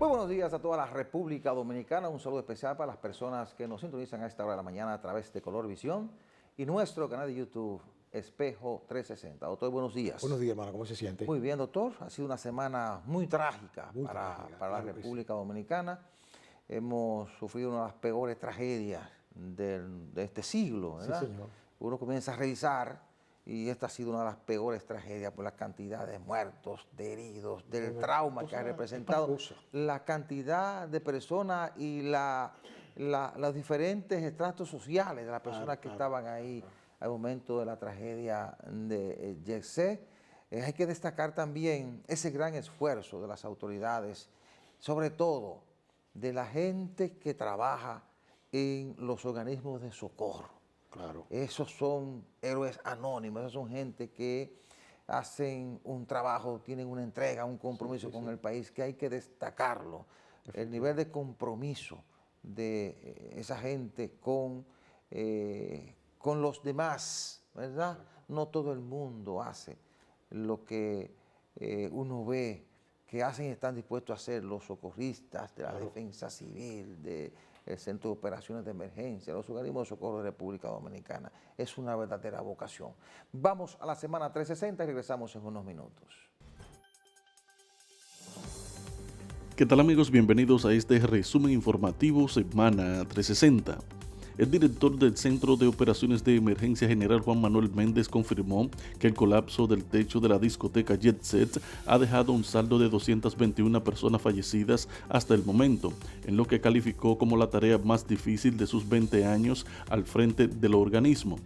Muy buenos días a toda la República Dominicana. Un saludo especial para las personas que nos sintonizan a esta hora de la mañana a través de Color Visión y nuestro canal de YouTube Espejo 360. Doctor, buenos días. Buenos días, hermano. ¿Cómo se siente? Muy bien, doctor. Ha sido una semana muy trágica para la claro República Dominicana. Hemos sufrido una de las peores tragedias de este siglo, ¿verdad? Sí, señor. Uno comienza a revisar y esta ha sido una de las peores tragedias por la cantidad de muertos, de heridos, del trauma que ha representado, la cantidad de personas y los diferentes estratos sociales de las personas que estaban ahí al momento de la tragedia de Yexé. Hay que destacar también ese gran esfuerzo de las autoridades, sobre todo de la gente que trabaja en los organismos de socorro. Claro. Esos son héroes anónimos, esos son gente que hacen un trabajo, tienen una entrega, un compromiso con el país que hay que destacarlo. El nivel de compromiso de esa gente con los demás, ¿verdad? No todo el mundo hace lo que uno ve que hacen y están dispuestos a hacer los socorristas de la defensa civil, del Centro de Operaciones de Emergencia, los organismos de socorro de República Dominicana. Es una verdadera vocación. Vamos a la semana 360 y regresamos en unos minutos. ¿Qué tal, amigos? Bienvenidos a este resumen informativo Semana 360. El director del Centro de Operaciones de Emergencia, general Juan Manuel Méndez, confirmó que el colapso del techo de la discoteca Jet Set ha dejado un saldo de 221 personas fallecidas hasta el momento, en lo que calificó como la tarea más difícil de sus 20 años al frente del organismo.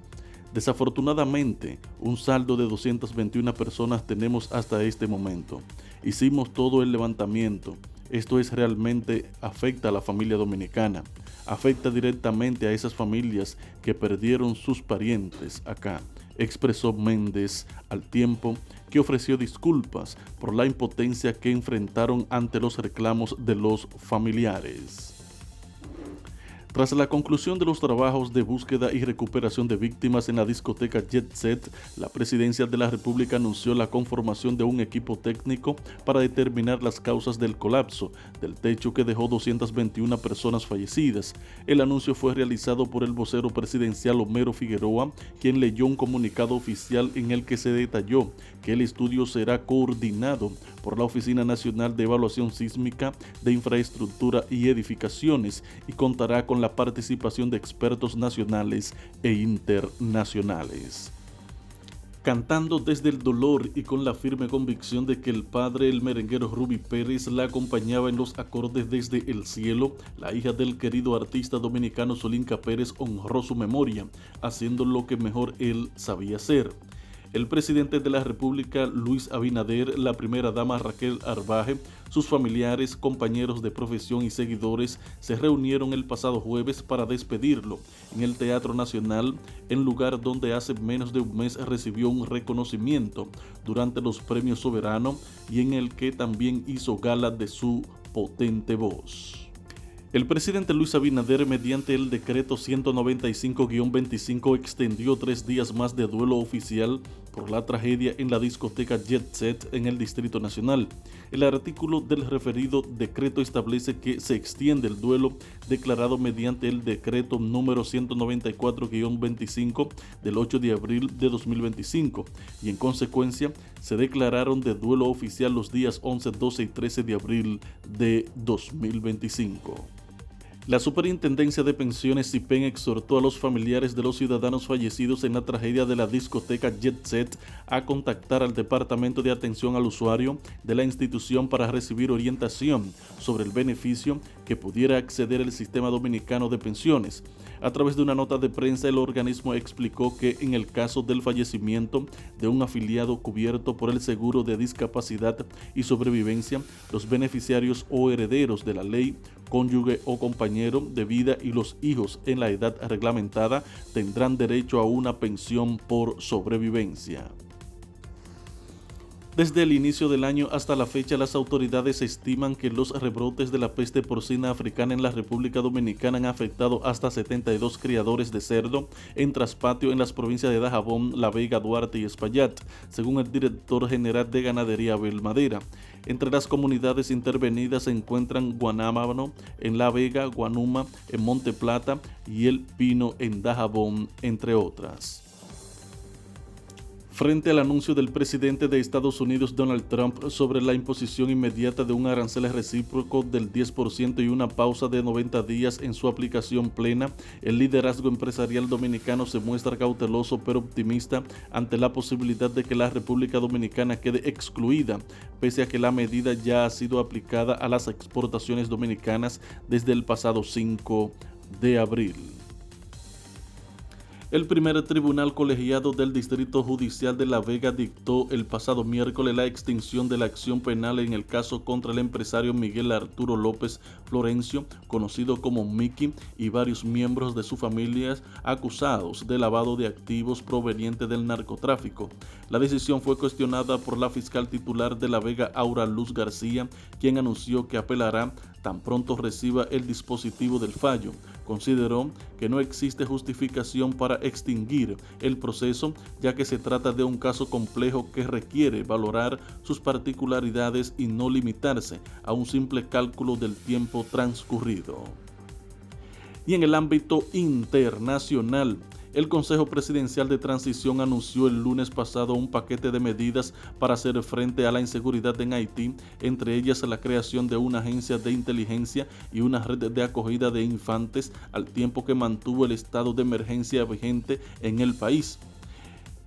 Desafortunadamente, un saldo de 221 personas tenemos hasta este momento. Hicimos todo el levantamiento. Esto realmente afecta a la familia dominicana. Afecta directamente a esas familias que perdieron sus parientes acá, expresó Méndez, al tiempo que ofreció disculpas por la impotencia que enfrentaron ante los reclamos de los familiares. Tras la conclusión de los trabajos de búsqueda y recuperación de víctimas en la discoteca Jet Set, la Presidencia de la República anunció la conformación de un equipo técnico para determinar las causas del colapso del techo que dejó 221 personas fallecidas. El anuncio fue realizado por el vocero presidencial Homero Figueroa, quien leyó un comunicado oficial en el que se detalló que el estudio será coordinado por la Oficina Nacional de Evaluación Sísmica de Infraestructura y Edificaciones y contará con la participación de expertos nacionales e internacionales. Cantando desde el dolor y con la firme convicción de que el padre, el merenguero Ruby Pérez, la acompañaba en los acordes desde el cielo, la hija del querido artista dominicano Solinka Pérez honró su memoria, haciendo lo que mejor él sabía hacer. El presidente de la República, Luis Abinader, la primera dama Raquel Arbaje, sus familiares, compañeros de profesión y seguidores se reunieron el pasado jueves para despedirlo en el Teatro Nacional, en lugar donde hace menos de un mes recibió un reconocimiento durante los Premios Soberano y en el que también hizo gala de su potente voz. El presidente Luis Abinader, mediante el decreto 195-25, extendió 3 días más de duelo oficial por la tragedia en la discoteca Jet Set en el Distrito Nacional. El artículo del referido decreto establece que se extiende el duelo declarado mediante el decreto número 194-25 del 8 de abril de 2025 y en consecuencia se declararon de duelo oficial los días 11, 12 y 13 de abril de 2025. La Superintendencia de Pensiones CIPEN exhortó a los familiares de los ciudadanos fallecidos en la tragedia de la discoteca Jet Set a contactar al Departamento de Atención al Usuario de la institución para recibir orientación sobre el beneficio que pudiera acceder el Sistema Dominicano de Pensiones. A través de una nota de prensa, el organismo explicó que en el caso del fallecimiento de un afiliado cubierto por el Seguro de Discapacidad y Sobrevivencia, los beneficiarios o herederos de la ley, cónyuge o compañero de vida y los hijos en la edad reglamentada tendrán derecho a una pensión por sobrevivencia. Desde el inicio del año hasta la fecha, las autoridades estiman que los rebrotes de la peste porcina africana en la República Dominicana han afectado hasta 72 criadores de cerdo en traspatio en las provincias de Dajabón, La Vega, Duarte y Espaillat, según el director general de Ganadería Abel Madera. Entre las comunidades intervenidas se encuentran Guanábano en La Vega, Guanuma en Monte Plata y El Pino en Dajabón, entre otras. Frente al anuncio del presidente de Estados Unidos Donald Trump sobre la imposición inmediata de un arancel recíproco del 10% y una pausa de 90 días en su aplicación plena, el liderazgo empresarial dominicano se muestra cauteloso pero optimista ante la posibilidad de que la República Dominicana quede excluida, pese a que la medida ya ha sido aplicada a las exportaciones dominicanas desde el pasado 5 de abril. El primer tribunal colegiado del Distrito Judicial de La Vega dictó el pasado miércoles la extinción de la acción penal en el caso contra el empresario Miguel Arturo López Florencio, conocido como Mickey, y varios miembros de su familia acusados de lavado de activos proveniente del narcotráfico. La decisión fue cuestionada por la fiscal titular de La Vega, Aura Luz García, quien anunció que apelará tan pronto reciba el dispositivo del fallo. Consideró que no existe justificación para extinguir el proceso, ya que se trata de un caso complejo que requiere valorar sus particularidades y no limitarse a un simple cálculo del tiempo transcurrido. Y en el ámbito internacional, el Consejo Presidencial de Transición anunció el lunes pasado un paquete de medidas para hacer frente a la inseguridad en Haití, entre ellas la creación de una agencia de inteligencia y una red de acogida de infantes, al tiempo que mantuvo el estado de emergencia vigente en el país.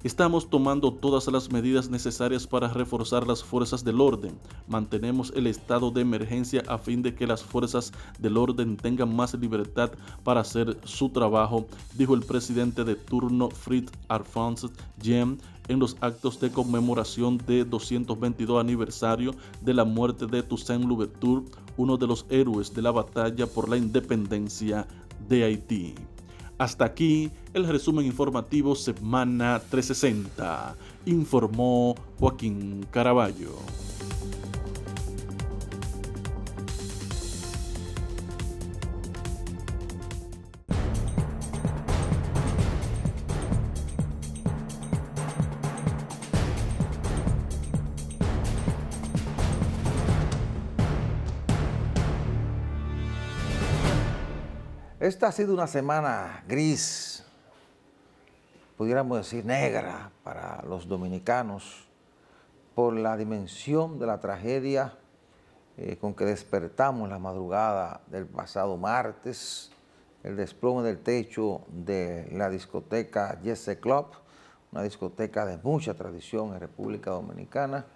Estamos tomando todas las medidas necesarias para reforzar las fuerzas del orden. Mantenemos el estado de emergencia a fin de que las fuerzas del orden tengan más libertad para hacer su trabajo, dijo el presidente de turno Fritz Alphonse Jem en los actos de conmemoración de 222 aniversario de la muerte de Toussaint Louverture, uno de los héroes de la batalla por la independencia de Haití. Hasta aquí el resumen informativo Semana 360, informó Joaquín Caraballo. Esta ha sido una semana gris, pudiéramos decir negra para los dominicanos, por la dimensión de la tragedia con que despertamos la madrugada del pasado martes, el desplome del techo de la discoteca Jesse Club, una discoteca de mucha tradición en República Dominicana.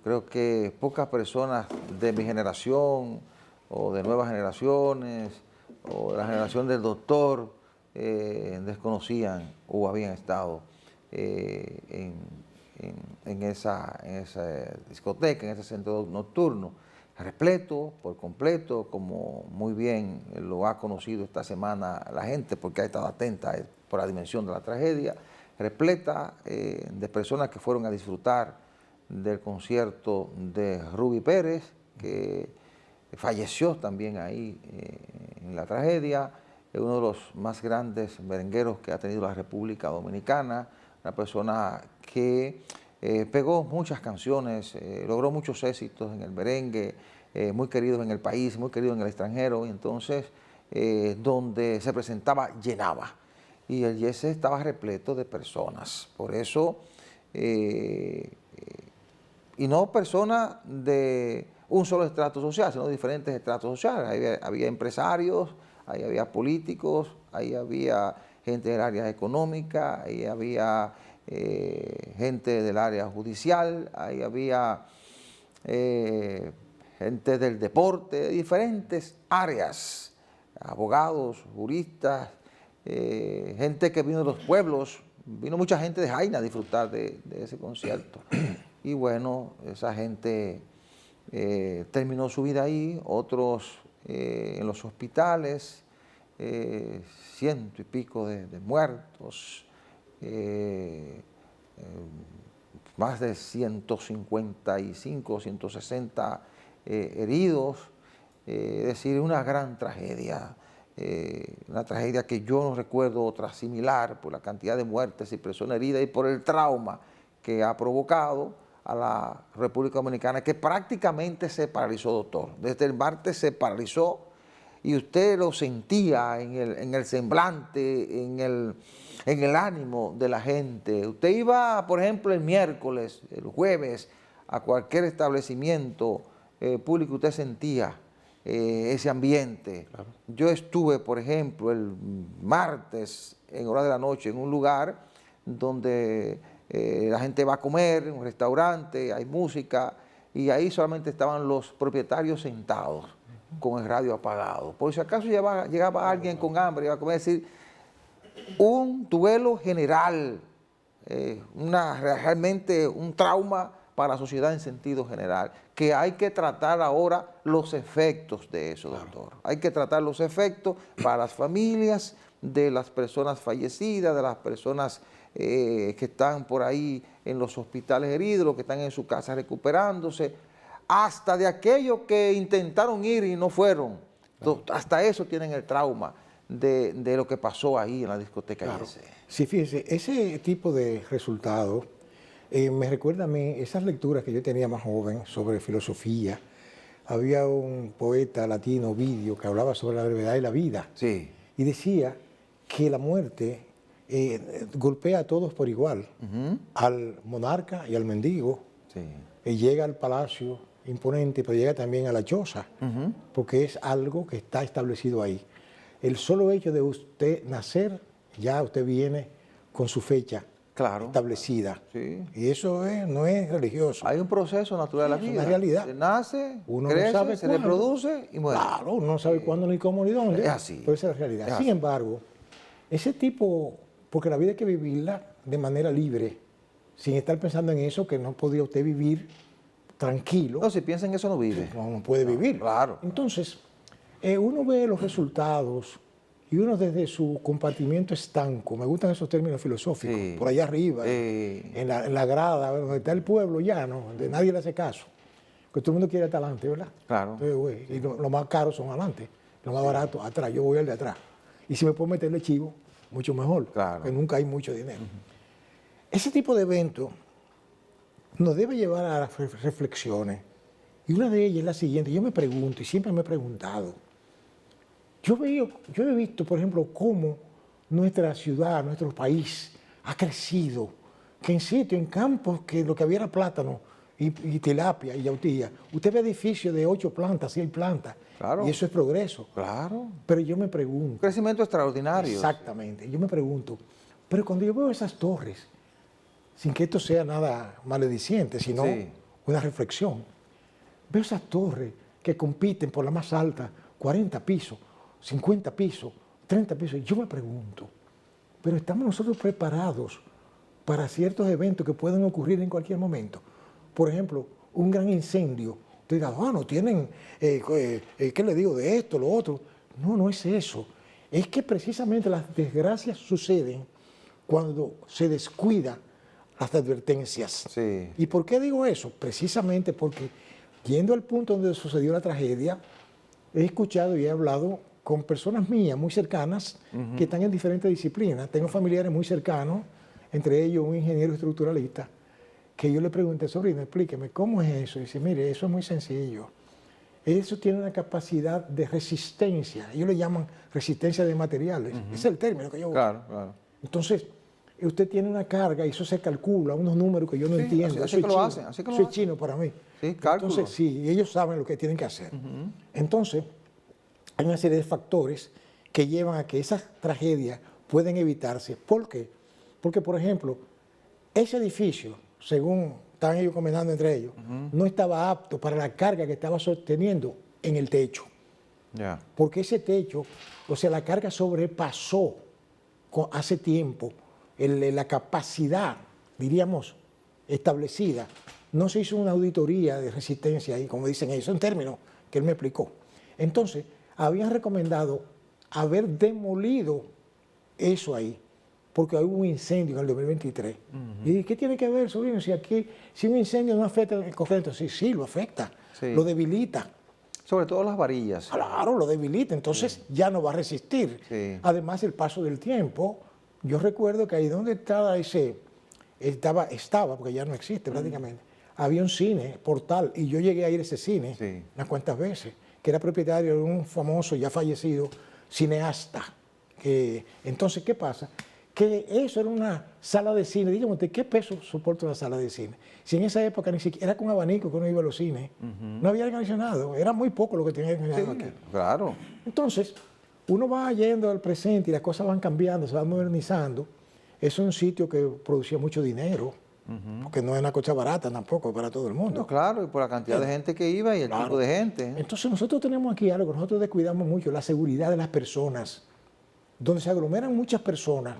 Creo que pocas personas de mi generación o de nuevas generaciones o de la generación del doctor desconocían o habían estado en esa discoteca, en ese centro nocturno, repleto por completo, como muy bien lo ha conocido esta semana la gente, porque ha estado atenta por la dimensión de la tragedia, repleta de personas que fueron a disfrutar del concierto de Ruby Pérez, que falleció también ahí en la tragedia, es uno de los más grandes merengueros que ha tenido la República Dominicana, una persona que pegó muchas canciones, logró muchos éxitos en el merengue, muy queridos en el país, muy queridos en el extranjero, y entonces donde se presentaba llenaba, y el Jesse estaba repleto de personas, por eso, y no personas de un solo estrato social, sino diferentes estratos sociales. Había empresarios, ahí había políticos, ahí había gente del área económica, ahí había gente del área judicial, ahí había gente del deporte, diferentes áreas, abogados, juristas, gente que vino de los pueblos, vino mucha gente de Jaina a disfrutar de ese concierto. Y bueno, esa gente terminó su vida ahí, otros en los hospitales, 100 y pico de muertos, más de 155, 160 heridos, es decir, una gran tragedia. Una tragedia que yo no recuerdo otra similar por la cantidad de muertes y personas heridas y por el trauma que ha provocado a la República Dominicana, que prácticamente se paralizó, doctor. Desde el martes se paralizó y usted lo sentía en el semblante, en el ánimo de la gente. Usted iba, por ejemplo, el miércoles, el jueves, a cualquier establecimiento público, usted sentía ese ambiente. Claro. Yo estuve, por ejemplo, el martes en hora de la noche en un lugar donde la gente va a comer, en un restaurante, hay música, y ahí solamente estaban los propietarios sentados con el radio apagado. Por si acaso llegaba alguien con hambre, iba a comer, es decir, un duelo general, realmente un trauma para la sociedad en sentido general, que hay que tratar ahora los efectos de eso, doctor. Claro. Hay que tratar los efectos para las familias de las personas fallecidas, de las personas que están por ahí en los hospitales heridos, los que están en su casa recuperándose, hasta de aquellos que intentaron ir y no fueron. Claro. Hasta eso tienen el trauma de lo que pasó ahí en la discoteca. Claro. Sí, fíjese, ese tipo de resultados me recuerda a mí esas lecturas que yo tenía más joven sobre filosofía. Había un poeta latino, Ovidio, que hablaba sobre la brevedad de la vida. Sí. Y decía que la muerte golpea a todos por igual, al monarca y al mendigo. Sí. Llega al palacio imponente, pero llega también a la choza, porque es algo que está establecido ahí. El solo hecho de usted nacer, ya usted viene con su fecha. Claro, establecida. Sí. Y eso no es religioso. Hay un proceso natural de la vida. Es una realidad. Se nace, uno crece, no sabe se reproduce y muere. Claro, uno no sabe cuándo, ni cómo, ni dónde. Es así. Pero esa es la realidad. Sin embargo, ese tipo, porque la vida hay que vivirla de manera libre, sin estar pensando en eso, que no podía usted vivir tranquilo. No, si piensa en eso no vive. No puede vivir. Claro. Entonces, uno ve los resultados y uno desde su compartimiento estanco, me gustan esos términos filosóficos, sí, por allá arriba, en la grada, donde está el pueblo llano, donde nadie le hace caso, porque todo el mundo quiere estar adelante, ¿verdad? Claro. Entonces, y lo más caro son adelante, lo más barato atrás, yo voy al de atrás. Y si me puedo meterle chivo, mucho mejor, claro, porque nunca hay mucho dinero. Ese tipo de eventos nos debe llevar a reflexiones, y una de ellas es la siguiente. Yo me pregunto, y siempre me he preguntado, yo he visto, por ejemplo, cómo nuestra ciudad, nuestro país ha crecido, que en sitios, en campos, que lo que había era plátano y tilapia y yautía, usted ve edificios de 8 plantas, 6 plantas, claro, y eso es progreso. Claro. Pero yo me pregunto... Un crecimiento extraordinario. Exactamente. Yo me pregunto, pero cuando yo veo esas torres, sin que esto sea nada malediciente, sino una reflexión, veo esas torres que compiten por la más alta, 40 pisos, 50 pisos, 30 pisos. Yo me pregunto, ¿pero estamos nosotros preparados para ciertos eventos que pueden ocurrir en cualquier momento? Por ejemplo, un gran incendio. Usted dirá, no tienen, ¿qué le digo de esto, lo otro? No, no es eso. Es que precisamente las desgracias suceden cuando se descuida las advertencias. Sí. ¿Y por qué digo eso? Precisamente porque, yendo al punto donde sucedió la tragedia, he escuchado y he hablado con personas mías muy cercanas que están en diferentes disciplinas. Tengo familiares muy cercanos, entre ellos un ingeniero estructuralista, que yo le pregunté, sobrino, explíqueme, ¿cómo es eso? Y dice, mire, eso es muy sencillo. Eso tiene una capacidad de resistencia. Ellos le llaman resistencia de materiales. Ese es el término que yo uso. Claro, claro. Entonces, usted tiene una carga y eso se calcula, unos números que yo no entiendo. Así que lo hacen. Eso es chino para mí. Sí, cálculo. Entonces, sí, ellos saben lo que tienen que hacer. Entonces, hay una serie de factores que llevan a que esas tragedias pueden evitarse. ¿Por qué? Porque, por ejemplo, ese edificio, según estaban ellos comentando entre ellos, no estaba apto para la carga que estaba sosteniendo en el techo. Porque ese techo, o sea, la carga sobrepasó hace tiempo la capacidad, diríamos, establecida. No se hizo una auditoría de resistencia ahí, como dicen ellos, son términos que él me explicó. Entonces, habían recomendado haber demolido eso ahí porque hubo un incendio en el 2023. ¿Y qué tiene que ver, sobrino? Si un incendio no afecta el corriente, sí, lo afecta, lo debilita. Sobre todo las varillas. Claro, lo debilita, entonces ya no va a resistir. Sí. Además, el paso del tiempo, yo recuerdo que ahí donde estaba, porque ya no existe prácticamente, había un cine, Portal, y yo llegué a ir a ese cine unas cuantas veces, que era propietario de un famoso, ya fallecido, cineasta. Entonces, ¿qué pasa? Que eso era una sala de cine. Dígame usted, ¿qué peso soporta una sala de cine? Si en esa época ni siquiera era con abanico que uno iba a los cines, no había aire acondicionado, era muy poco lo que tenía aire acondicionado aquí. Claro. Entonces, uno va yendo al presente y las cosas van cambiando, se van modernizando. Es un sitio que producía mucho dinero, porque no es una cosa barata tampoco para todo el mundo. No, claro, y por la cantidad de gente que iba y el tipo de gente. Entonces, nosotros tenemos aquí algo que nosotros descuidamos mucho, la seguridad de las personas. Donde se aglomeran muchas personas,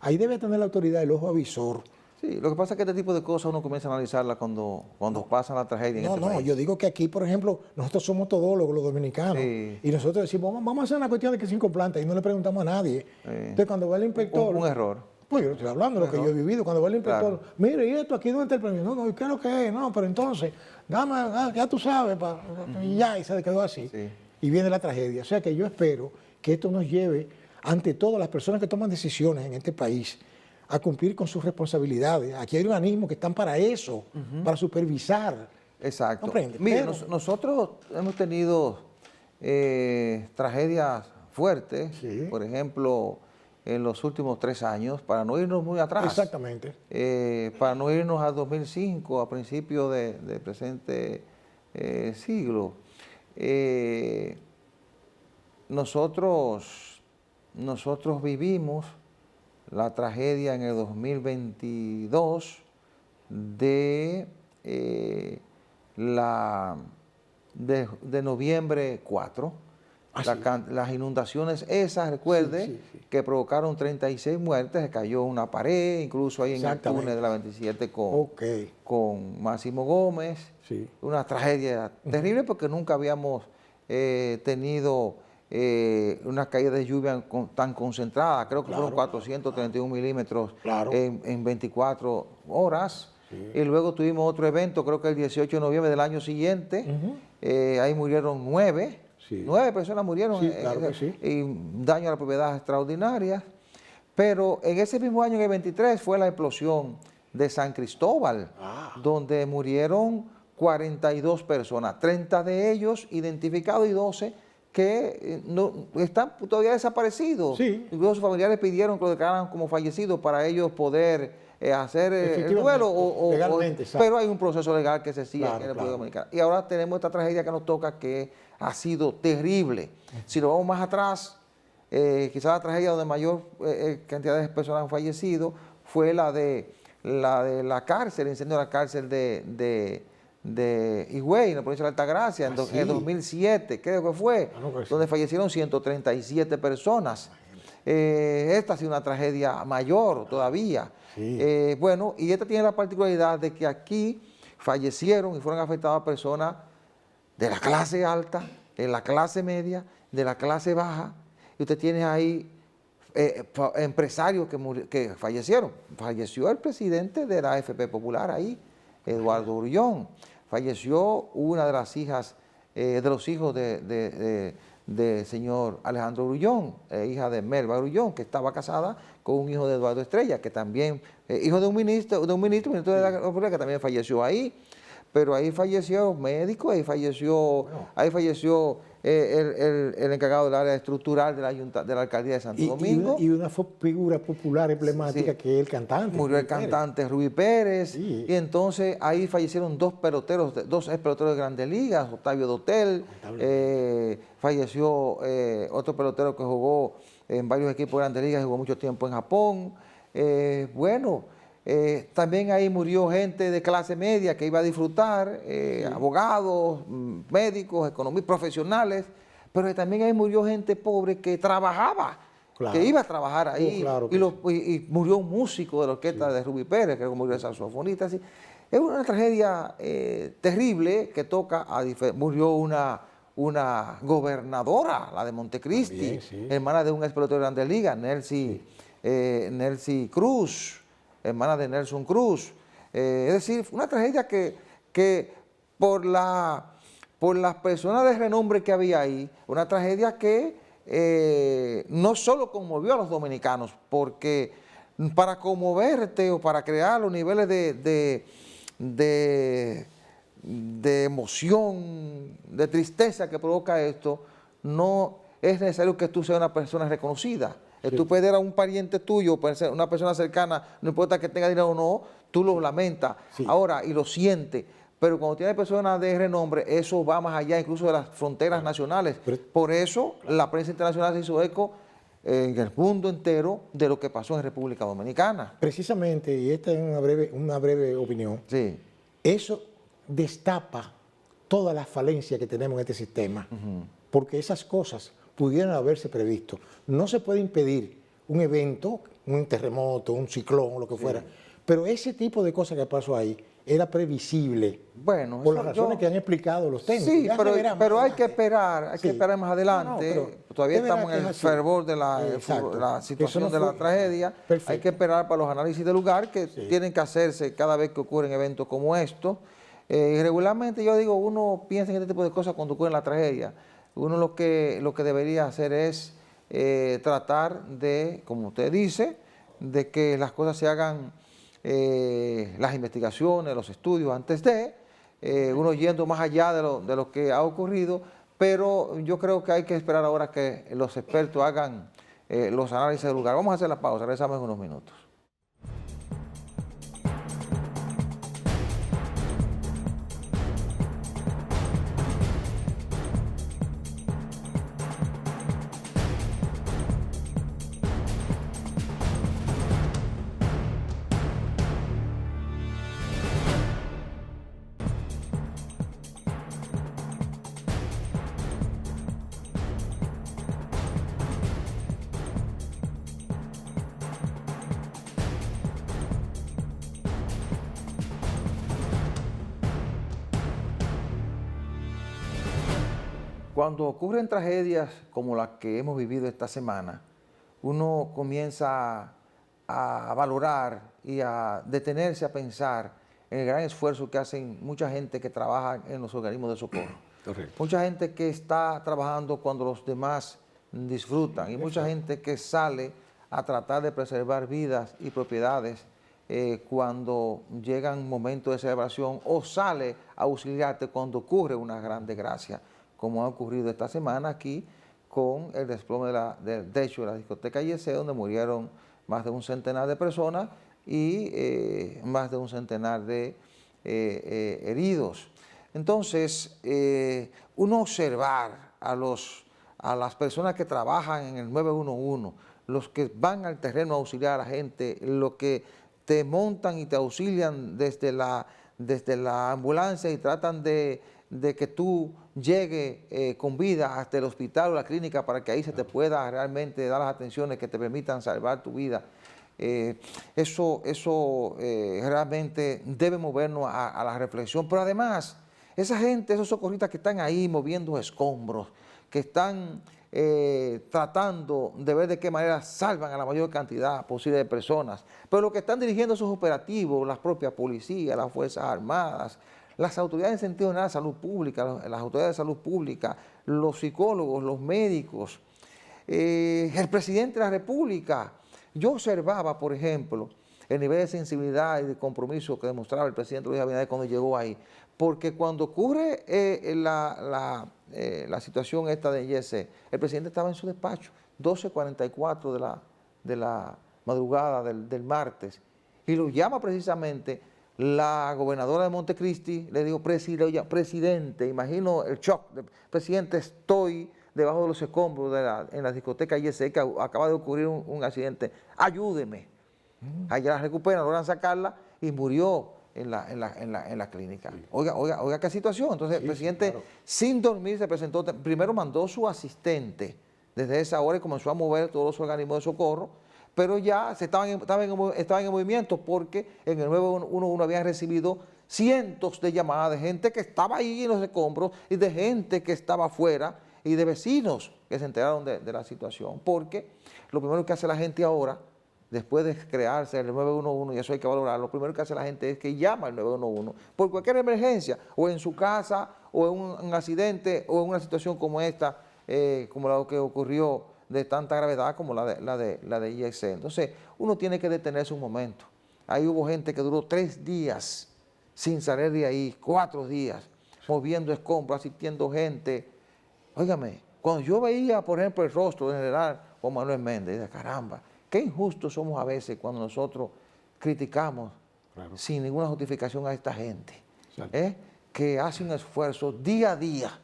ahí debe tener la autoridad el ojo avisor. Sí, lo que pasa es que este tipo de cosas uno comienza a analizarlas cuando pasa la tragedia en este país. Yo digo que aquí, por ejemplo, nosotros somos todólogos los dominicanos, y nosotros decimos, vamos a hacer una cuestión de que 5 plantas y no le preguntamos a nadie. Entonces, cuando va el inspector... Un error. Pues yo estoy hablando de lo que yo he vivido, cuando va el inspector, mire, ¿y esto aquí dónde está el permiso? No, ¿y qué es lo que es? No, pero entonces, ya tú sabes, y ya, y se quedó así. Sí. Y viene la tragedia. O sea que yo espero que esto nos lleve, ante todo, las personas que toman decisiones en este país, a cumplir con sus responsabilidades. Aquí hay organismos que están para eso, para supervisar. Exacto. ¿Comprende? Mire, nosotros hemos tenido tragedias fuertes, por ejemplo, en los últimos 3 años, para no irnos muy atrás. Exactamente. Para no irnos a 2005, a principios del presente siglo. Nosotros vivimos la tragedia en el 2022 de noviembre 4. Las inundaciones esas, recuerde, que provocaron 36 muertes, se cayó una pared, incluso ahí en el túnel de la 27 con Máximo Gómez. Sí. Una tragedia terrible porque nunca habíamos tenido una caída de lluvia tan concentrada. Creo que fueron 431 milímetros en 24 horas. Sí. Y luego tuvimos otro evento, creo que el 18 de noviembre del año siguiente. Ahí murieron 9. Sí. 9 personas murieron y daño a la propiedad extraordinarias. Pero en ese mismo año, en el 23, fue la explosión de San Cristóbal, donde murieron 42 personas, 30 de ellos identificados y 12 que están todavía desaparecidos. Sí. Incluso sus familiares pidieron que lo declararan como fallecidos para ellos poder hacer el duelo. Legalmente, pero hay un proceso legal que se sigue en el República Dominicana. Y ahora tenemos esta tragedia que nos toca, que ha sido terrible. Si lo vamos más atrás, quizás la tragedia donde mayor cantidad de personas han fallecido fue la de la cárcel, el incendio de la cárcel de Higüey, en la provincia de Altagracia, en el 2007, creo que fue, donde fallecieron 137 personas. Esta ha sido una tragedia mayor todavía. Sí. Bueno, y esta tiene la particularidad de que aquí fallecieron y fueron afectadas personas de la clase alta, de la clase media, de la clase baja, y usted tiene ahí empresarios que fallecieron. Falleció el presidente de la AFP Popular ahí, Eduardo Grullón. Falleció una de las hijas, de los hijos del señor Alejandro Grullón, hija de Melba Grullón, que estaba casada con un hijo de Eduardo Estrella, que también, hijo de un ministro de la República, que también falleció ahí. Pero ahí falleció médico, ahí falleció el encargado del área estructural de la alcaldía de Santo Domingo. Y una figura popular emblemática que es el cantante. Murió el cantante Rubí Pérez. Sí. Y entonces ahí fallecieron 2 peloteros, 2 ex peloteros de Grandes Ligas, Octavio Dotel. Falleció otro pelotero que jugó en varios equipos de Grandes Ligas y jugó mucho tiempo en Japón. También ahí murió gente de clase media que iba a disfrutar, abogados, médicos, economistas, profesionales, pero también ahí murió gente pobre que trabajaba, que iba a trabajar ahí, y murió un músico de la orquesta de Rubí Pérez, que murió el saxofonista. Así. Es una tragedia terrible que toca murió una gobernadora, la de Montecristi, hermana de un ex pelotero de Grandes Ligas, Nelcy Nelcy Cruz, hermana de Nelson Cruz. Es decir, una tragedia que por las personas de renombre que había ahí, una tragedia que no solo conmovió a los dominicanos, porque para conmoverte o para crear los niveles de emoción, de tristeza que provoca esto, no es necesario que tú seas una persona reconocida. Sí. Tú puedes ver a un pariente tuyo, puede ser una persona cercana, no importa que tenga dinero o no, tú lo lamentas ahora y lo sientes. Pero cuando tienes personas de renombre, eso va más allá incluso de las fronteras nacionales. Por eso la prensa internacional se hizo eco en el mundo entero de lo que pasó en República Dominicana. Precisamente, y esta es una breve opinión, eso destapa todas las falencias que tenemos en este sistema, porque esas cosas pudieran haberse previsto. No se puede impedir un evento, un terremoto, un ciclón, lo que fuera, pero ese tipo de cosas que pasó ahí era previsible, bueno, por las razones que han explicado los técnicos. Sí, pero hay que esperar, más adelante. Todavía estamos en el fervor de la situación de la tragedia. Perfecto. Hay que esperar para los análisis de lugar que tienen que hacerse cada vez que ocurren eventos como estos. Y regularmente yo digo, uno piensa en este tipo de cosas cuando ocurre la tragedia. Uno lo que debería hacer es tratar de, como usted dice, de que las cosas se hagan, las investigaciones, los estudios antes de, uno yendo más allá de lo que ha ocurrido, pero yo creo que hay que esperar ahora que los expertos hagan los análisis del lugar. Vamos a hacer la pausa, regresamos en unos minutos. Cuando ocurren tragedias como las que hemos vivido esta semana, uno comienza a valorar y a detenerse a pensar en el gran esfuerzo que hacen mucha gente que trabaja en los organismos de socorro. Correcto. Mucha gente que está trabajando cuando los demás disfrutan y mucha gente que sale a tratar de preservar vidas y propiedades cuando llegan momentos de celebración o sale a auxiliarte cuando ocurre una gran desgracia, como ha ocurrido esta semana aquí con el desplome del techo de la discoteca IEC, donde murieron más de un centenar de personas y más de un centenar de heridos. Entonces, uno observar a las personas que trabajan en el 911, los que van al terreno a auxiliar a la gente, los que te montan y te auxilian desde la ambulancia y tratan de que tú llegues con vida hasta el hospital o la clínica para que ahí se te pueda realmente dar las atenciones que te permitan salvar tu vida. Eso realmente debe movernos a la reflexión. Pero además, esa gente, esos socorristas que están ahí moviendo escombros, que están tratando de ver de qué manera salvan a la mayor cantidad posible de personas, pero los que están dirigiendo esos operativos, las propias policías, las Fuerzas Armadas, las autoridades en sentido general de salud pública, las autoridades de salud pública, los psicólogos, los médicos, el presidente de la República. Yo observaba, por ejemplo, el nivel de sensibilidad y de compromiso que demostraba el presidente Luis Abinader cuando llegó ahí, porque cuando ocurre la situación esta de IEC, el presidente estaba en su despacho, 12:44 de la madrugada del martes, y lo llama precisamente la gobernadora de Montecristi, le digo, presidente, imagino el shock, presidente, estoy debajo de los escombros en la discoteca IEC, que acaba de ocurrir un accidente, ayúdeme. Allá la recuperan, logran sacarla y murió en la clínica. Sí. Oiga qué situación. Entonces el presidente, sin dormir, se presentó, primero mandó su asistente, desde esa hora y comenzó a mover todos los organismos de socorro, pero ya estaban en movimiento porque en el 911 habían recibido cientos de llamadas de gente que estaba ahí en los escombros y de gente que estaba afuera y de vecinos que se enteraron de la situación. Porque lo primero que hace la gente ahora, después de crearse el 911, y eso hay que valorarlo, lo primero que hace la gente es que llama al 911 por cualquier emergencia, o en su casa, o en un accidente, o en una situación como esta, como la que ocurrió de tanta gravedad como la de IEC. Entonces, uno tiene que detenerse un momento. Ahí hubo gente que duró 3 días sin salir de ahí, 4 días, moviendo escombros, asistiendo gente. Óigame, cuando yo veía, por ejemplo, el rostro del general Juan Manuel Méndez, de caramba, qué injustos somos a veces cuando nosotros criticamos sin ninguna justificación a esta gente, que hace un esfuerzo día a día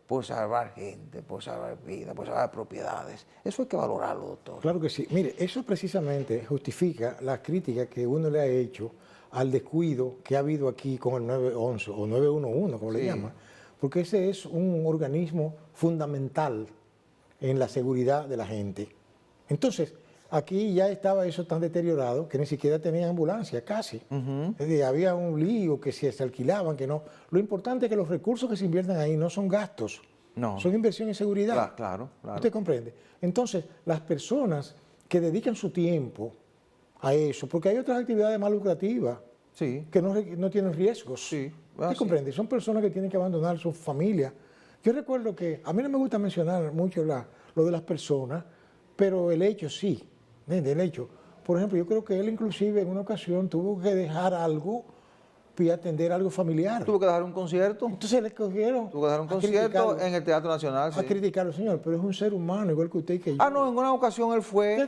por salvar gente, por salvar vidas, por salvar propiedades. Eso hay que valorarlo, doctor. Claro que sí. Mire, eso precisamente justifica la crítica que uno le ha hecho al descuido que ha habido aquí con el 911 o 911, como le llaman, porque ese es un organismo fundamental en la seguridad de la gente. Entonces, aquí ya estaba eso tan deteriorado que ni siquiera tenían ambulancia, casi. Es decir, había un lío que se alquilaban, que no. Lo importante es que los recursos que se invierten ahí no son gastos, son inversión en seguridad. Claro. ¿Usted comprende? Entonces, las personas que dedican su tiempo a eso, porque hay otras actividades más lucrativas que no tienen riesgos. ¿Usted comprende? Son personas que tienen que abandonar su familia. Yo recuerdo que, a mí no me gusta mencionar mucho lo de las personas, pero el hecho sí. Del hecho, por ejemplo, yo creo que él inclusive en una ocasión tuvo que dejar algo y atender algo familiar. Tuvo que dejar un concierto. Entonces le cogieron. Tuvo que dejar un concierto en el Teatro Nacional. A criticarlo, señor, pero es un ser humano igual que usted y que yo. No, en una ocasión él fue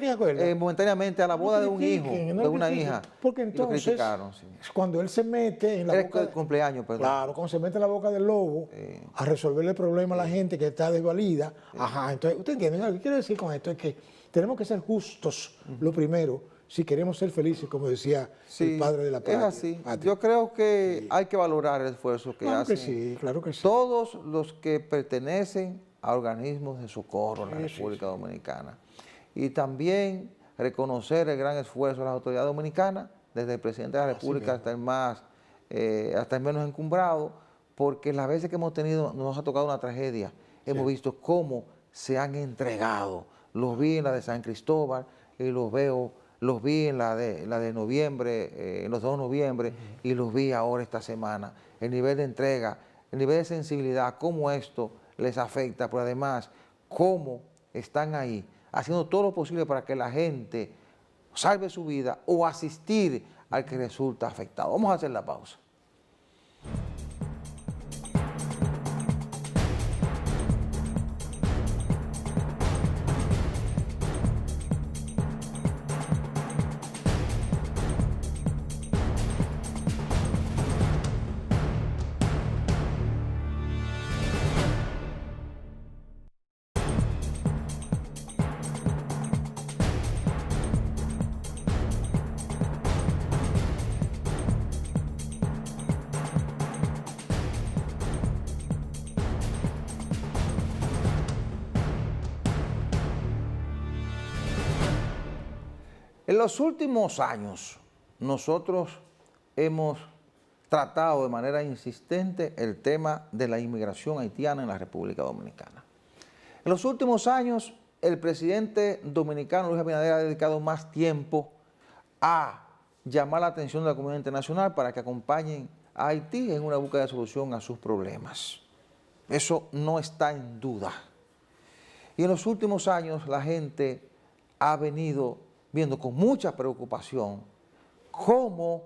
momentáneamente a la boda de un hijo, de una hija. Porque entonces, lo criticaron, cuando él se mete en la boca... el cumpleaños, perdón. Claro, cuando se mete en la boca del lobo a resolverle el problema a la gente que está desvalida. Entonces, ¿usted entiende? Lo que quiero decir con esto es que tenemos que ser justos, lo primero, si queremos ser felices, como decía el padre de la patria. Es así. Yo creo que hay que valorar el esfuerzo que hacen claro que sí. todos los que pertenecen a organismos de socorro en la República Dominicana. Y también reconocer el gran esfuerzo de las autoridades dominicanas, desde el presidente de la República hasta el menos encumbrado, porque las veces que hemos tenido, nos ha tocado una tragedia, hemos visto cómo se han entregado. Los vi en la de San Cristóbal y los vi en la de noviembre, en los 2 de noviembre, y los vi ahora esta semana. El nivel de entrega, el nivel de sensibilidad, cómo esto les afecta, pero además, cómo están ahí, haciendo todo lo posible para que la gente salve su vida o asistir al que resulta afectado. Vamos a hacer la pausa. En los últimos años, nosotros hemos tratado de manera insistente el tema de la inmigración haitiana en la República Dominicana. En los últimos años, el presidente dominicano Luis Abinader ha dedicado más tiempo a llamar la atención de la comunidad internacional para que acompañen a Haití en una búsqueda de solución a sus problemas. Eso no está en duda. Y en los últimos años, la gente ha venido viendo con mucha preocupación cómo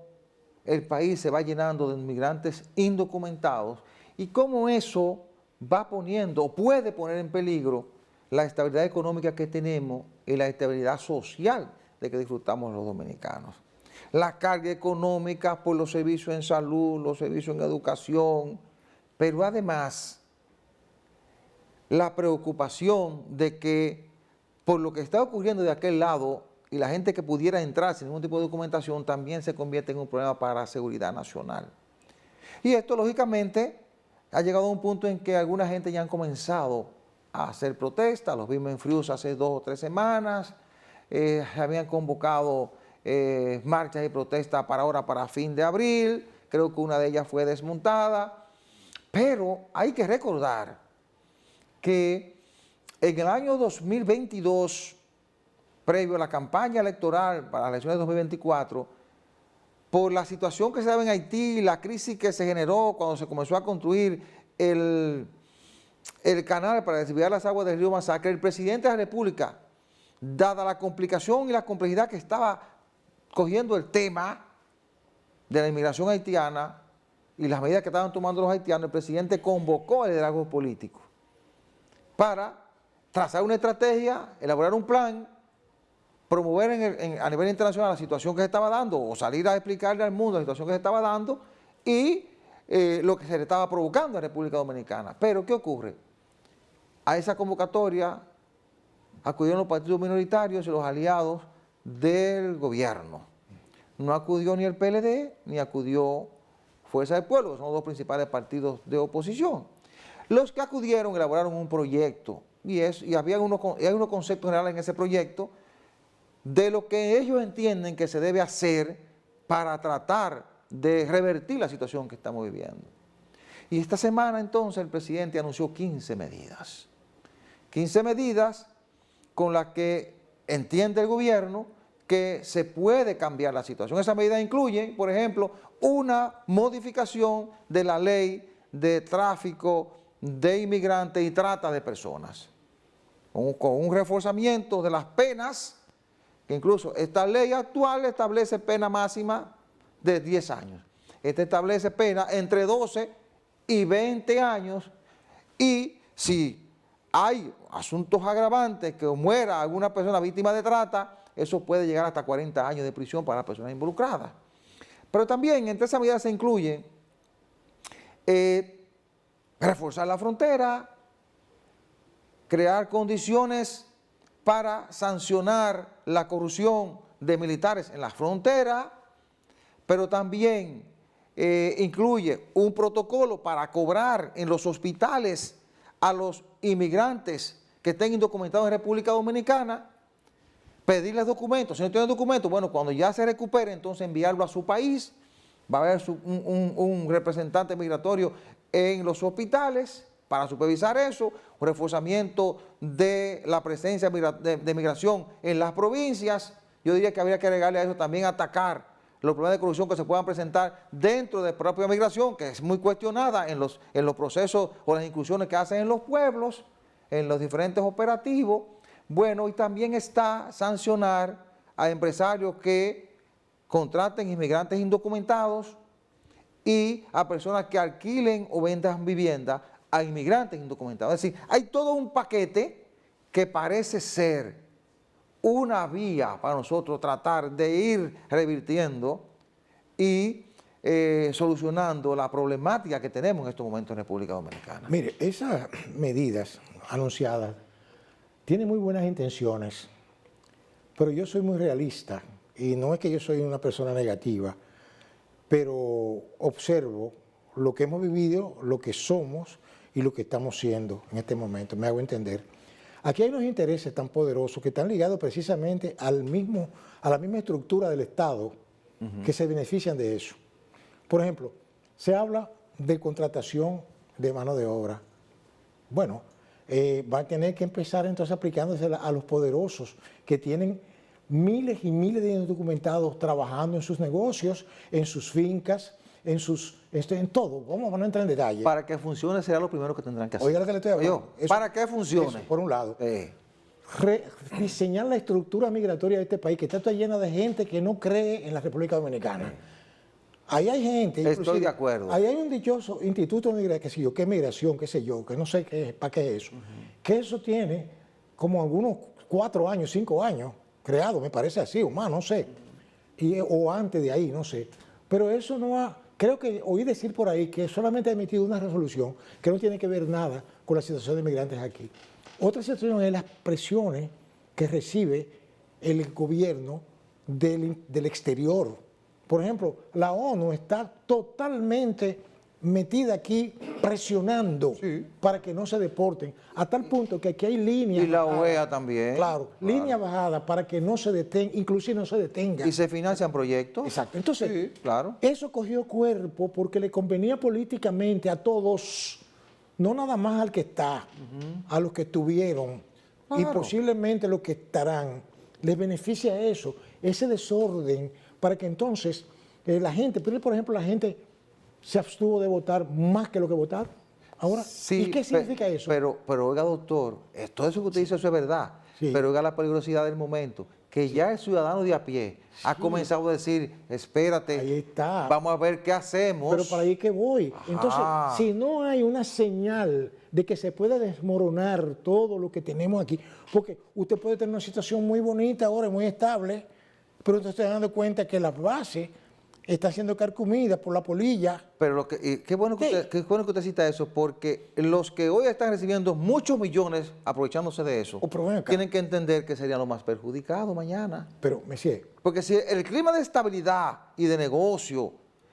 el país se va llenando de inmigrantes indocumentados y cómo eso va poniendo o puede poner en peligro la estabilidad económica que tenemos y la estabilidad social de que disfrutamos los dominicanos. La carga económica por los servicios en salud, los servicios en educación, pero además la preocupación de que por lo que está ocurriendo de aquel lado y la gente que pudiera entrar sin ningún tipo de documentación también se convierte en un problema para la seguridad nacional. Y esto, lógicamente, ha llegado a un punto en que alguna gente ya han comenzado a hacer protestas. Los vimos en Frius hace 2 o 3 semanas. Habían convocado marchas y protestas para fin de abril. Creo que una de ellas fue desmontada. Pero hay que recordar que en el año 2022 previo a la campaña electoral para las elecciones de 2024, por la situación que se daba en Haití, la crisis que se generó cuando se comenzó a construir el canal para desviar las aguas del río Masacre, el presidente de la República, dada la complicación y la complejidad que estaba cogiendo el tema de la inmigración haitiana y las medidas que estaban tomando los haitianos, el presidente convocó al liderazgo político para trazar una estrategia, elaborar un plan, promover a nivel internacional la situación que se estaba dando o salir a explicarle al mundo la situación que se estaba dando y lo que se le estaba provocando a la República Dominicana. Pero, ¿qué ocurre? A esa convocatoria acudieron los partidos minoritarios y los aliados del gobierno. No acudió ni el PLD ni acudió Fuerza del Pueblo, que son los dos principales partidos de oposición. Los que acudieron elaboraron un proyecto y hay unos conceptos generales en ese proyecto de lo que ellos entienden que se debe hacer para tratar de revertir la situación que estamos viviendo. Y esta semana entonces el presidente anunció 15 medidas. 15 medidas con las que entiende el gobierno que se puede cambiar la situación. Esas medidas incluyen, por ejemplo, una modificación de la ley de tráfico de inmigrantes y trata de personas, con un reforzamiento de las penas, que incluso esta ley actual establece pena máxima de 10 años. Esta establece pena entre 12 y 20 años y si hay asuntos agravantes que muera alguna persona víctima de trata, eso puede llegar hasta 40 años de prisión para las personas involucradas. Pero también entre esas medidas se incluye reforzar la frontera, crear condiciones para sancionar la corrupción de militares en la frontera, pero también incluye un protocolo para cobrar en los hospitales a los inmigrantes que estén indocumentados en República Dominicana, pedirles documentos. Si no tienen documentos, bueno, cuando ya se recupere, entonces enviarlo a su país. Va a haber un representante migratorio en los hospitales para supervisar eso, un reforzamiento de la presencia de migración en las provincias. Yo diría que habría que agregarle a eso también atacar los problemas de corrupción que se puedan presentar dentro de la propia migración, que es muy cuestionada en los procesos o las inclusiones que hacen en los pueblos, en los diferentes operativos. Bueno, y también está sancionar a empresarios que contraten inmigrantes indocumentados y a personas que alquilen o vendan vivienda a inmigrantes indocumentados. Es decir, hay todo un paquete que parece ser una vía para nosotros tratar de ir revirtiendo y solucionando la problemática que tenemos en estos momentos en República Dominicana. Mire, esas medidas anunciadas tienen muy buenas intenciones, pero yo soy muy realista y no es que yo soy una persona negativa, pero observo lo que hemos vivido, lo que somos y lo que estamos siendo en este momento, me hago entender. Aquí hay unos intereses tan poderosos que están ligados precisamente a la misma estructura del Estado que se benefician de eso. Por ejemplo, se habla de contratación de mano de obra. Bueno, va a tener que empezar entonces aplicándose a los poderosos que tienen miles y miles de indocumentados trabajando en sus negocios, en sus fincas, en todo. Vamos a no entrar en detalle. Para que funcione será lo primero que tendrán que hacer. Oiga lo que le estoy hablando. ¿Para qué funcione? Eso, por un lado. Rediseñar la estructura migratoria de este país, que está llena de gente que no cree en la República Dominicana. Ahí hay gente. Estoy de acuerdo. Ahí hay un dichoso instituto de migración, qué sé yo, qué migración, qué sé yo, que no sé para qué es eso. Que eso tiene como algunos 4 años, 5 años creado, me parece así, o más, no sé. O antes de ahí, no sé. Pero eso no ha. Creo que oí decir por ahí que solamente ha emitido una resolución que no tiene que ver nada con la situación de migrantes aquí. Otra situación es las presiones que recibe el gobierno del exterior. Por ejemplo, la ONU está totalmente metida aquí presionando para que no se deporten, a tal punto que aquí hay líneas. Y la OEA también. Claro, línea bajada para que no se detenga, inclusive no se detenga. ¿Y se financian proyectos? Exacto. Entonces, sí, claro. Eso cogió cuerpo porque le convenía políticamente a todos, no nada más al que está, a los que estuvieron y posiblemente los que estarán. les beneficia eso, ese desorden, para que entonces la gente, pero por ejemplo la gente se abstuvo de votar más que lo que votaron. Ahora, Sí, ¿y qué significa eso? Pero oiga, doctor, todo eso que usted dice, eso es verdad. Sí. Pero oiga la peligrosidad del momento, que ya el ciudadano de a pie ha comenzado a decir, espérate, Ahí está. vamos a ver qué hacemos. Pero para ahí que voy. Ajá. Entonces, si no hay una señal de que se pueda desmoronar todo lo que tenemos aquí, porque usted puede tener una situación muy bonita ahora, muy estable, pero usted está dando cuenta que la base está siendo carcomida por la polilla. Pero qué bueno que Sí. qué bueno que usted cita eso, porque los que hoy están recibiendo muchos millones aprovechándose de eso, pero ven acá. tienen que entender que serían los más perjudicados mañana. Pero, Messier, Porque si el clima de estabilidad y de negocio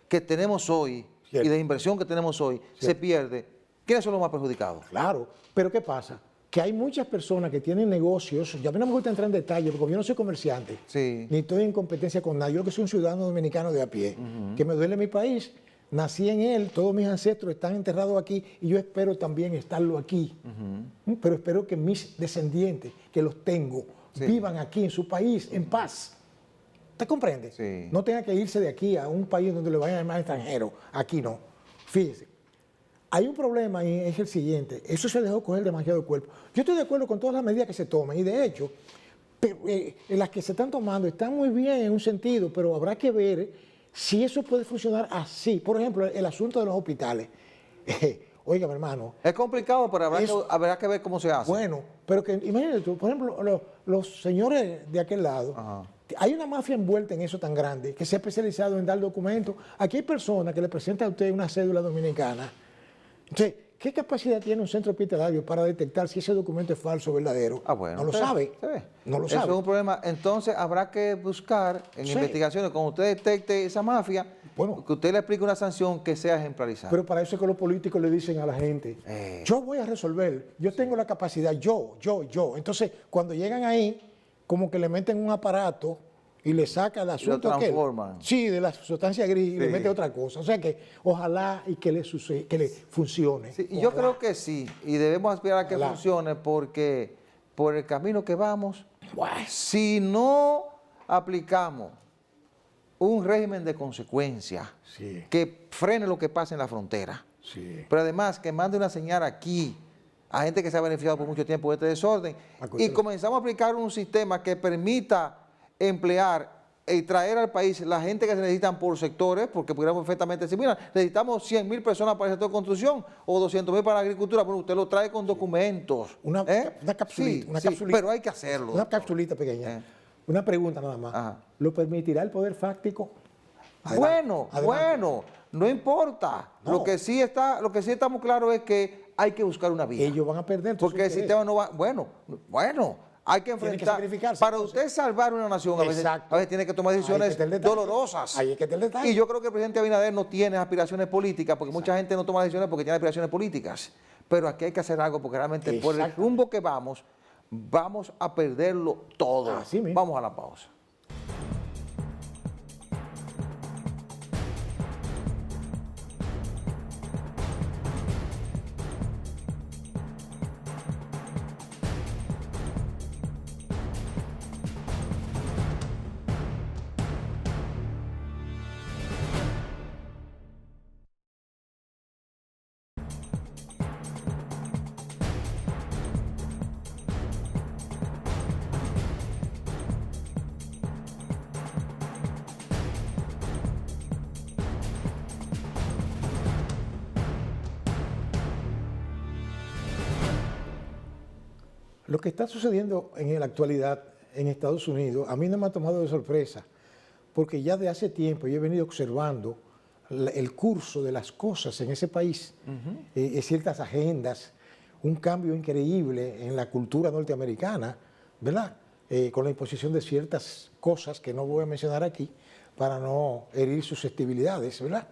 que tenemos hoy Cierto. y de inversión que tenemos hoy se pierde, ¿quiénes son los más perjudicados? claro, pero ¿qué pasa? Que hay muchas personas que tienen negocios, y a mí no me gusta entrar en detalle porque yo no soy comerciante, Sí. ni estoy en competencia con nadie, yo que soy un ciudadano dominicano de a pie, que me duele mi país, nací en él, todos mis ancestros están enterrados aquí y yo espero también estarlo aquí, pero espero que mis descendientes, que los tengo, Sí. vivan aquí en su país en paz. ¿Usted comprende? Sí. No tenga que irse de aquí a un país donde le vayan a llamar extranjero, aquí no. Fíjese. Hay un problema y es el siguiente, eso se dejó coger demasiado cuerpo. Yo estoy de acuerdo con todas las medidas que se tomen y de hecho, las que se están tomando están muy bien en un sentido, pero habrá que ver si eso puede funcionar así. Por ejemplo, el asunto de los hospitales. Oiga, mi hermano, Es complicado, pero habrá que ver cómo se hace. bueno, pero que imagínate tú, por ejemplo, los señores de aquel lado, Ajá. hay una mafia envuelta en eso tan grande que se ha especializado en dar documentos. Aquí hay personas que le presentan a usted una cédula dominicana. Entonces, ¿qué capacidad tiene un centro hospitalario para detectar si ese documento es falso o verdadero? Bueno, No lo sabe. No lo Eso sabe. es un problema. Entonces habrá que buscar en Sí. investigaciones, cuando usted detecte esa mafia, Bueno. que usted le aplique una sanción que sea ejemplarizada. Pero para eso es que los políticos le dicen a la gente, yo voy a resolver, yo tengo la capacidad, yo. Entonces, cuando llegan ahí, como que le meten un aparato y le saca el asunto aquel. transforman. Sí, de la sustancia gris y le Sí. mete otra cosa. O sea que ojalá y que le funcione. Sí, y yo Ojalá. creo que sí, y debemos aspirar a que Ojalá. funcione porque por el camino que vamos, Bueno. si no aplicamos un régimen de consecuencias Sí. que frene lo que pasa en la frontera, Sí. pero además que mande una señal aquí a gente que se ha beneficiado por mucho tiempo de este desorden y comenzamos a aplicar un sistema que permita emplear y traer al país la gente que se necesitan por sectores, porque pudiéramos perfectamente decir, mira, necesitamos 100.000 personas para el sector de construcción o 200.000 para la agricultura, bueno, usted lo trae con documentos. Una capsulita, Sí, una sí, capsulita. pero hay que hacerlo. Una capsulita pequeña. Eh. Una pregunta nada más. Ajá. ¿Lo permitirá el poder fáctico? Bueno, Adelante. bueno, no importa. No. Lo que sí estamos claros es que hay que buscar una vía. Ellos van a perder. todos Porque el sus sistema no va, bueno, hay que que enfrentar. sacrificarse, Para entonces. usted salvar una nación, a Exacto. veces tiene que tomar Ahí decisiones que está el detalle. dolorosas. Ahí es que está el detalle. Y yo creo que el presidente Abinader no tiene aspiraciones políticas, porque mucha gente no toma decisiones porque tiene aspiraciones políticas. Pero aquí hay que hacer algo, porque realmente por el Exacto. rumbo que vamos a perderlo todo. Así mismo. Vamos a la pausa. Lo que está sucediendo en la actualidad en Estados Unidos, a mí no me ha tomado de sorpresa, porque ya de hace tiempo yo he venido observando el curso de las cosas en ese país, ciertas agendas, un cambio increíble en la cultura norteamericana, ¿verdad? Con la imposición de ciertas cosas que no voy a mencionar aquí para no herir susceptibilidades, ¿verdad?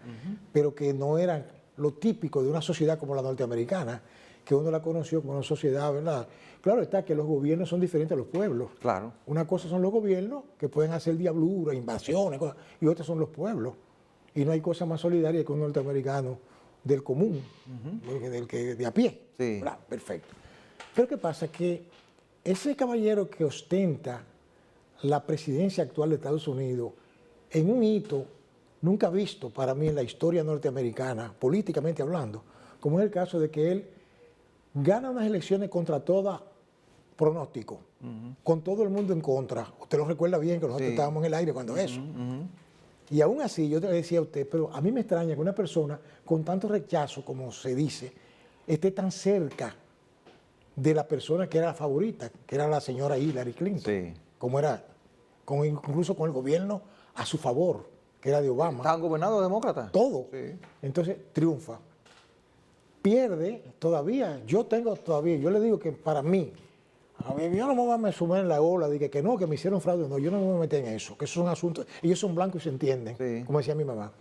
Pero que no eran lo típico de una sociedad como la norteamericana, que uno la conoció como una sociedad, ¿verdad? Claro está que los gobiernos son diferentes a los pueblos. Claro. Una cosa son los gobiernos que pueden hacer diabluras, invasiones, cosas, y otras son los pueblos. Y no hay cosa más solidaria que un norteamericano del común, del que de a pie. Sí. ¿Verdad? Perfecto. Pero ¿qué pasa? Que ese caballero que ostenta la presidencia actual de Estados Unidos en un hito nunca visto para mí en la historia norteamericana, políticamente hablando, como es el caso de que él gana unas elecciones contra toda pronóstico, con todo el mundo en contra. Usted lo recuerda bien que nosotros estábamos en el aire cuando eso. Y aún así, yo te decía a usted, pero a mí me extraña que una persona con tanto rechazo, como se dice, esté tan cerca de la persona que era la favorita, que era la señora Hillary Clinton, como era, incluso con el gobierno a su favor, que era de Obama. ¿Estaban gobernados demócratas? Todo. Entonces, triunfa. Pierde todavía, yo le digo que para mí, a mí yo no me voy a sumar en la ola, de que no, que me hicieron fraude, no, yo no me voy a meter en eso, que eso es un asunto, ellos son blancos y se entienden, como decía mi mamá.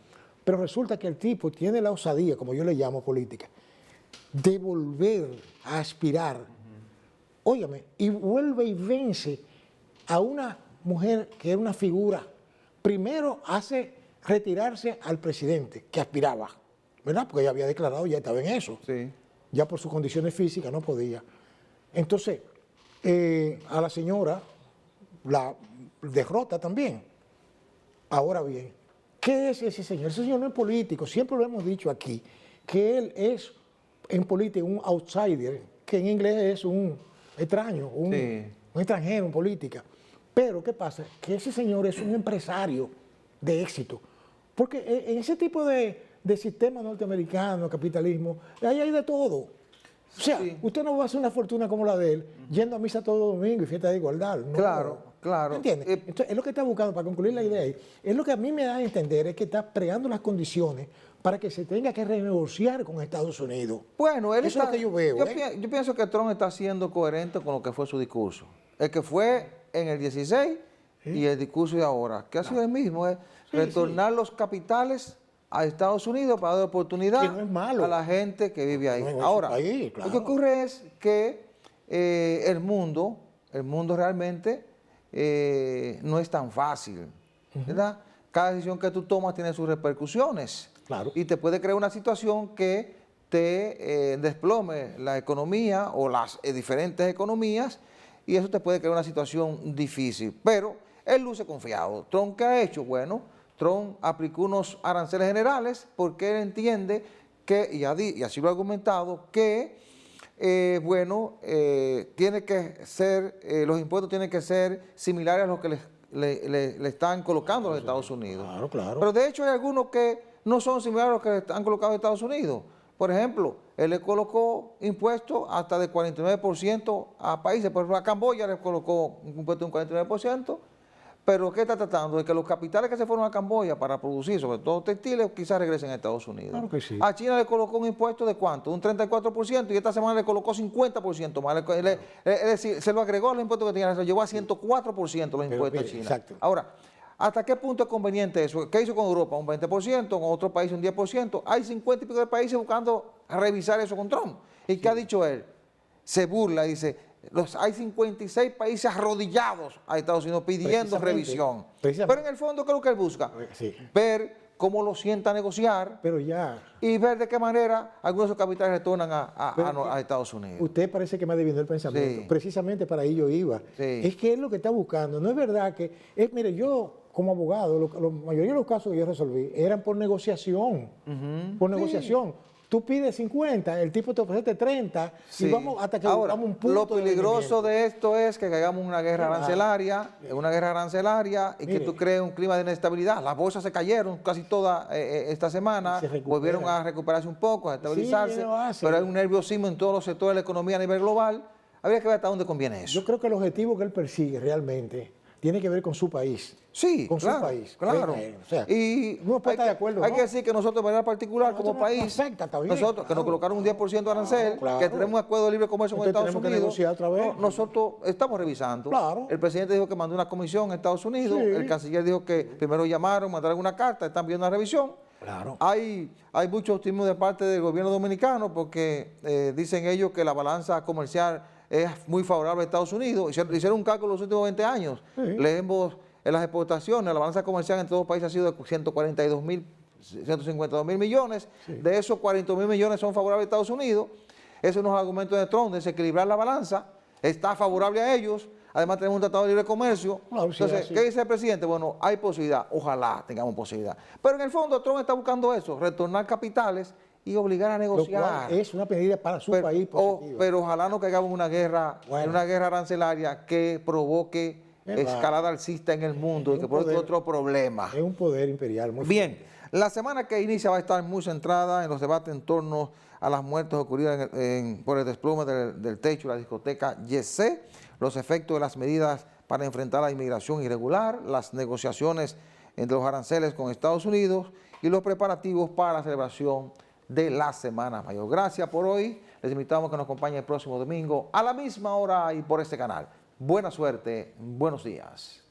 Pero resulta que el tipo tiene la osadía, como yo le llamo política, de volver a aspirar, óigame, y vuelve y vence a una mujer que era una figura, primero hace retirarse al presidente que aspiraba, ¿verdad? Porque ella había declarado, ya estaba en eso, ya por sus condiciones físicas no podía. Entonces, a la señora la derrota también. Ahora bien, ¿qué es ese señor? Ese señor no es político, siempre lo hemos dicho aquí, que él es en política un outsider, que en inglés es un extraño, un extranjero en política. Pero, ¿qué pasa? Que ese señor es un empresario de éxito. Porque en ese tipo de sistema norteamericano, capitalismo, ahí hay de todo. O sea, usted no va a hacer una fortuna como la de él, yendo a misa todo domingo y fiesta de igualdad. No, claro. ¿Entiendes? Entonces, es lo que está buscando, para concluir la idea ahí, es lo que a mí me da a entender, es que está creando las condiciones para que se tenga que renegociar con Estados Unidos. Bueno, eso es lo que yo veo. Yo pienso que Trump está siendo coherente con lo que fue su discurso. El que fue en el 16 y el discurso de ahora, que ha sido el mismo, es retornar los capitales a Estados Unidos para dar oportunidad a la gente que vive ahí. Ahora, lo que ocurre es que el mundo realmente no es tan fácil, ¿verdad? Cada decisión que tú tomas tiene sus repercusiones y te puede crear una situación que te desplome la economía o las diferentes economías y eso te puede crear una situación difícil. Pero él luce confiado. ¿Trump qué ha hecho? Bueno, Trump aplicó unos aranceles generales porque él entiende que, y así lo ha argumentado, que tiene que ser, los impuestos tienen que ser similares a los que le están colocando los Estados Unidos. Claro. Pero de hecho hay algunos que no son similares a los que le están colocando los Estados Unidos. Por ejemplo, él le colocó impuestos hasta de 49% a países. Por ejemplo, a Camboya le colocó un impuesto de un 49%. Pero ¿qué está tratando? De que los capitales que se fueron a Camboya para producir, sobre todo textiles, quizás regresen a Estados Unidos. Claro que sí. A China le colocó un impuesto de ¿cuánto? Un 34%, y esta semana le colocó 50% más. Es decir, se lo agregó a los impuestos que tenía, se lo llevó a 104% los impuestos a China. Exacto. Ahora, ¿hasta qué punto es conveniente eso? ¿Qué hizo con Europa? Un 20%, con otros países un 10%. Hay 50 y pico de países buscando revisar eso con Trump. ¿Y qué ha dicho él? Se burla y dice, hay 56 países arrodillados a Estados Unidos pidiendo revisión. Pero en el fondo, ¿qué es lo que él busca? Ver cómo lo sienta a negociar y ver de qué manera algunos de esos capitales retornan a Estados Unidos. Usted parece que me adivinó el pensamiento. Precisamente para ahí yo iba. Es que es lo que está buscando. No es verdad que... mire, yo como abogado, la mayoría de los casos que yo resolví eran por negociación. Por negociación. Tú pides 50, el tipo te ofrece 30 y vamos hasta que ahora, buscamos un punto. Lo peligroso de esto es que caigamos en una guerra arancelaria, y que tú crees un clima de inestabilidad. Las bolsas se cayeron casi toda esta semana, volvieron a recuperarse un poco, a estabilizarse, pero hay un nerviosismo en todos los sectores de la economía a nivel global. Habría que ver hasta dónde conviene eso. Yo creo que el objetivo que él persigue realmente tiene que ver con su país. Sí, con su país. Claro. O sea, y no puede estar de acuerdo. Hay que decir que nosotros, de manera particular, como país, nosotros que nos colocaron un 10% de arancel, que tenemos un acuerdo de libre comercio con Estados Unidos, negociar otra vez. Nosotros estamos revisando. El presidente dijo que mandó una comisión a Estados Unidos, el canciller dijo que primero llamaron, mandaron una carta, están pidiendo una revisión. Hay mucho optimismo de parte del gobierno dominicano porque dicen ellos que la balanza comercial es muy favorable a Estados Unidos. Hicieron un cálculo en los últimos 20 años. Leemos en las exportaciones, la balanza comercial entre dos países ha sido de 152.000 millones. De esos 40.000 millones son favorables a Estados Unidos. Esos son los argumentos de Trump, desequilibrar la balanza. Está favorable a ellos, Además tenemos un tratado de libre comercio. Claro, sí, Entonces, así. ¿qué dice el presidente? Bueno, hay posibilidad, ojalá tengamos posibilidad. Pero en el fondo Trump está buscando eso, retornar capitales y obligar a Lo negociar. cual es una medida para su país positiva. Pero ojalá no caigamos en una guerra, arancelaria que provoque escalada alcista en el mundo y que provoque otro problema. Es un poder imperial muy Bien, fuerte. la semana que inicia va a estar muy centrada en los debates en torno a las muertes ocurridas por el desplome del techo de la discoteca YC, los efectos de las medidas para enfrentar la inmigración irregular, las negociaciones entre los aranceles con Estados Unidos y los preparativos para la celebración de la Semana Mayor. Gracias por hoy. Les invitamos a que nos acompañen el próximo domingo a la misma hora y por este canal. Buena suerte, buenos días.